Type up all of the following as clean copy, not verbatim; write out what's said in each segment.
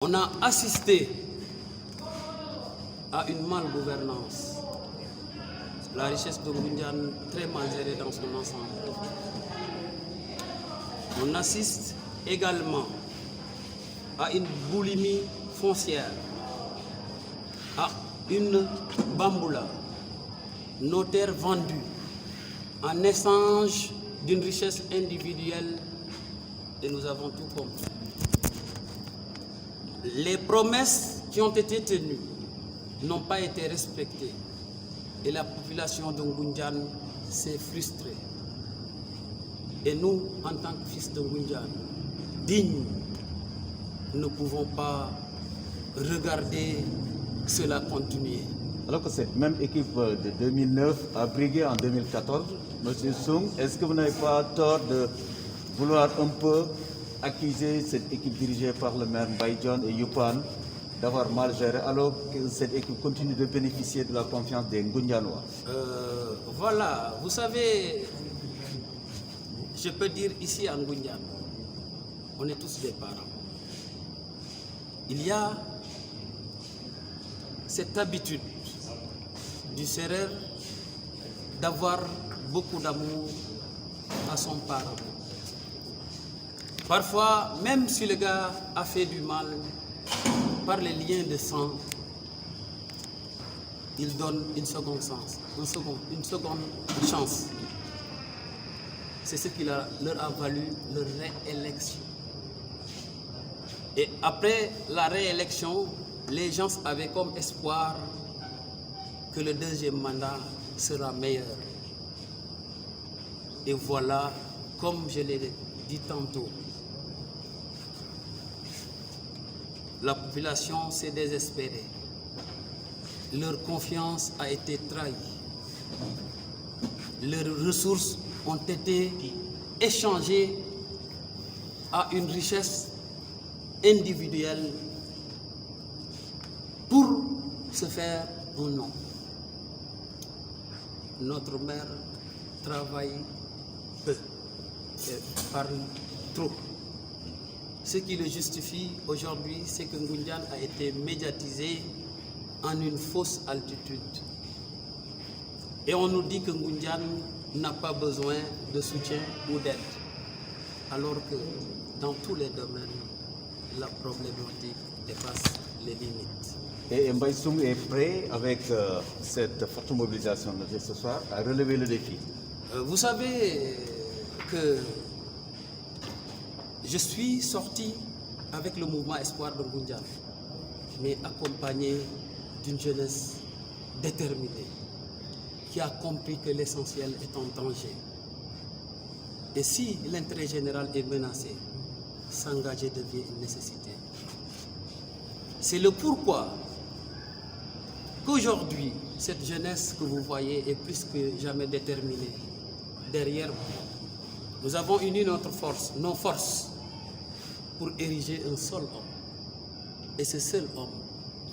On a assisté à une malgouvernance. La richesse de Ngoundiane très mal gérée dans son ensemble. On assiste également à une boulimie foncière, à une bamboula, nos terres vendues en échange d'une richesse individuelle, et nous avons tout compris. Les promesses qui ont été tenues n'ont pas été respectées et la population de Ngoundiane s'est frustrée. Et nous, en tant que fils de Ngoundiane, dignes, ne pouvons pas regarder cela continuer. Alors que cette même équipe de 2009 a brigué en 2014, M. Soung, est-ce que vous n'avez pas tort de vouloir un peu accuser cette équipe dirigée par le maire Baïdjon et Youpan d'avoir mal géré, alors que cette équipe continue de bénéficier de la confiance des Ngoundianois? Voilà, vous savez, je peux dire ici en Ngoundiane, on est tous des parents. Il y a cette habitude du Sérère d'avoir beaucoup d'amour à son parent. Parfois, même si le gars a fait du mal, par les liens de sang, il donne une seconde chance. C'est ce qui leur a valu leur réélection. Et après la réélection, les gens avaient comme espoir que le deuxième mandat sera meilleur. Et voilà, comme je l'ai dit tantôt, la population s'est désespérée. Leur confiance a été trahie. Leurs ressources ont été échangées à une richesse individuelle pour se faire un nom. Notre maire travaille peu et parle trop. Ce qui le justifie aujourd'hui, c'est que Ngoundiane a été médiatisé en une fausse altitude. Et on nous dit que Ngoundiane n'a pas besoin de soutien ou d'aide, alors que dans tous les domaines, la problématique dépasse les limites. Et Mbaye Soung est prêt, avec cette forte mobilisation de ce soir, à relever le défi? Vous savez que je suis sorti avec le mouvement Espoir de Ngoundiane, mais accompagné d'une jeunesse déterminée, qui a compris que l'essentiel est en danger. Et si l'intérêt général est menacé, s'engager devient une nécessité. C'est le pourquoi qu'aujourd'hui, cette jeunesse que vous voyez est plus que jamais déterminée. Derrière vous, nous avons uni notre force, nos forces, pour ériger un seul homme. Et ce seul homme,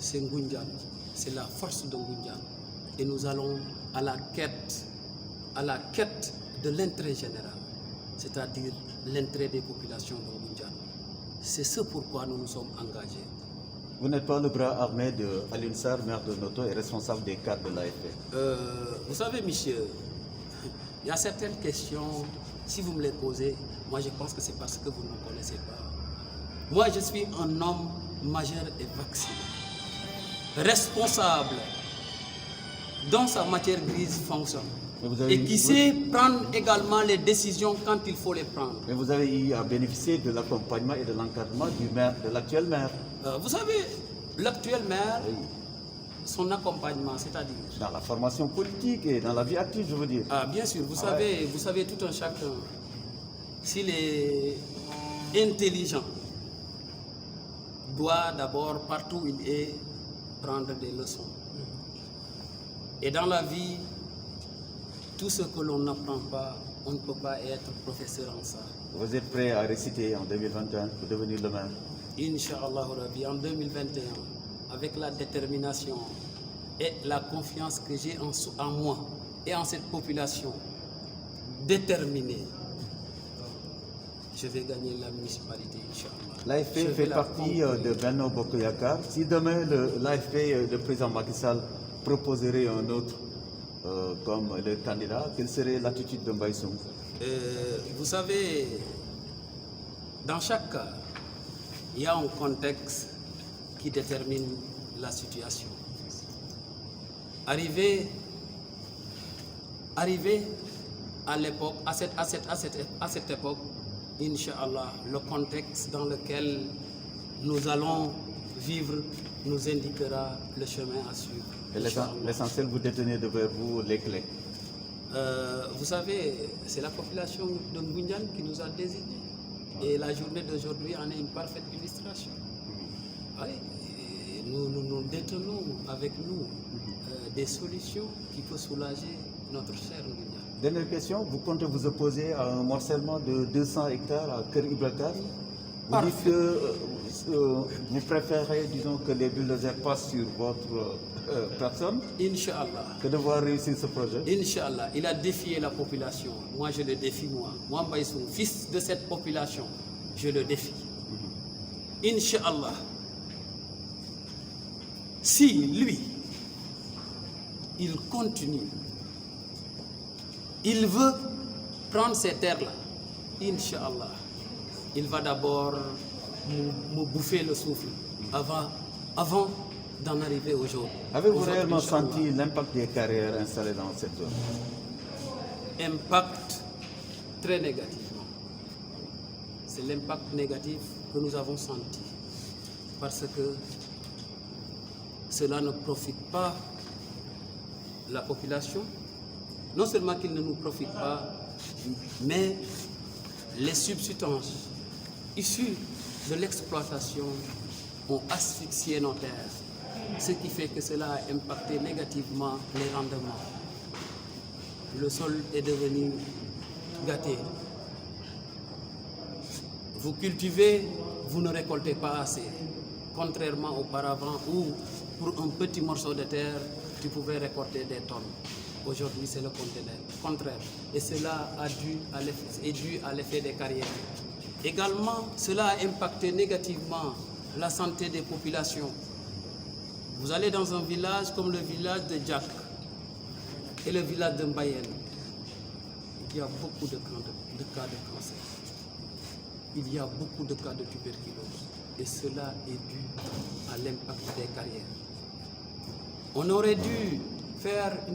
c'est Ngoundiane, c'est la force de Ngoundiane. Et nous allons à la quête de l'intérêt général, c'est-à-dire l'intérêt des populations de Ngoundiane. C'est ce pourquoi nous nous sommes engagés. Vous n'êtes pas le bras armé de Alioune Sarr, maire de Noto et responsable des cadres de l'AFP? Vous savez, monsieur, il y a certaines questions, si vous me les posez, moi je pense que c'est parce que vous ne me connaissez pas. Moi, je suis un homme majeur et vacciné, responsable, dont sa matière grise fonctionne, et qui sait prendre également les décisions quand il faut les prendre. Mais vous avez eu à bénéficier de l'accompagnement et de l'encadrement du maire, de l'actuel maire. Vous savez, l'actuel maire, son accompagnement, c'est-à-dire... Dans la formation politique et dans la vie active, je veux dire. Ah, bien sûr, vous savez, tout un chacun, s'il est intelligent, doit d'abord, partout où il est, prendre des leçons. Et dans la vie, tout ce que l'on n'apprend pas, on ne peut pas être professeur en ça. Vous êtes prêt à réciter en 2021 pour devenir le maire? Inch'Allah Rabbi, en 2021, avec la détermination et la confiance que j'ai en moi et en cette population déterminée, je vais gagner la municipalité, Inch'Allah. L'AFP fait partie de Benno Bokk Yakaar. Si demain l'AFP, le président Macky Sall, proposerait un autre comme le candidat, quelle serait l'attitude de Mbaye Soum? Vous savez, dans chaque cas, il y a un contexte qui détermine la situation. Arrivé à l'époque, à cette époque, Inch'Allah, le contexte dans lequel nous allons vivre nous indiquera le chemin à suivre. Et l'essentiel, vous détenez devant vous les clés. Vous savez, c'est la population de Ngoundiane qui nous a désignés. Et la journée d'aujourd'hui en est une parfaite illustration. Oui, nous détenons avec nous des solutions qui peuvent soulager notre cher Ngoundiane. Dernière question, vous comptez vous opposer à un morcellement de 200 hectares à Kër Ibra Kane? Vous dites que vous préférez, disons, que les bulldozers passent sur votre personne. Inch'Allah. Que de voir réussir ce projet. Inch'Allah, il a défié la population. Moi, je le défie, moi. Moi, Mbaye Soum, fils de cette population, je le défie. Inch'Allah. Si lui, il continue, il veut prendre ces terres-là, Inch'Allah, il va d'abord me bouffer le souffle avant d'en arriver aujourd'hui. Avez-vous réellement senti l'impact des carrières installées dans cette zone? Impact très négativement. C'est l'impact négatif que nous avons senti. Parce que cela ne profite pas la population. Non seulement qu'il ne nous profite pas, mais les substances issues de l'exploitation ont asphyxié nos terres. Ce qui fait que cela a impacté négativement les rendements. Le sol est devenu gâté. Vous cultivez, vous ne récoltez pas assez. Contrairement auparavant où, pour un petit morceau de terre, tu pouvais récolter des tonnes. Aujourd'hui, c'est le contraire. Et cela est dû à l'effet des carrières. Également, cela a impacté négativement la santé des populations. Vous allez dans un village comme le village de Djak et le village de Mbayel. Il y a beaucoup de cas de cancer. Il y a beaucoup de cas de tuberculose. Et cela est dû à l'impact des carrières. On aurait dû faire une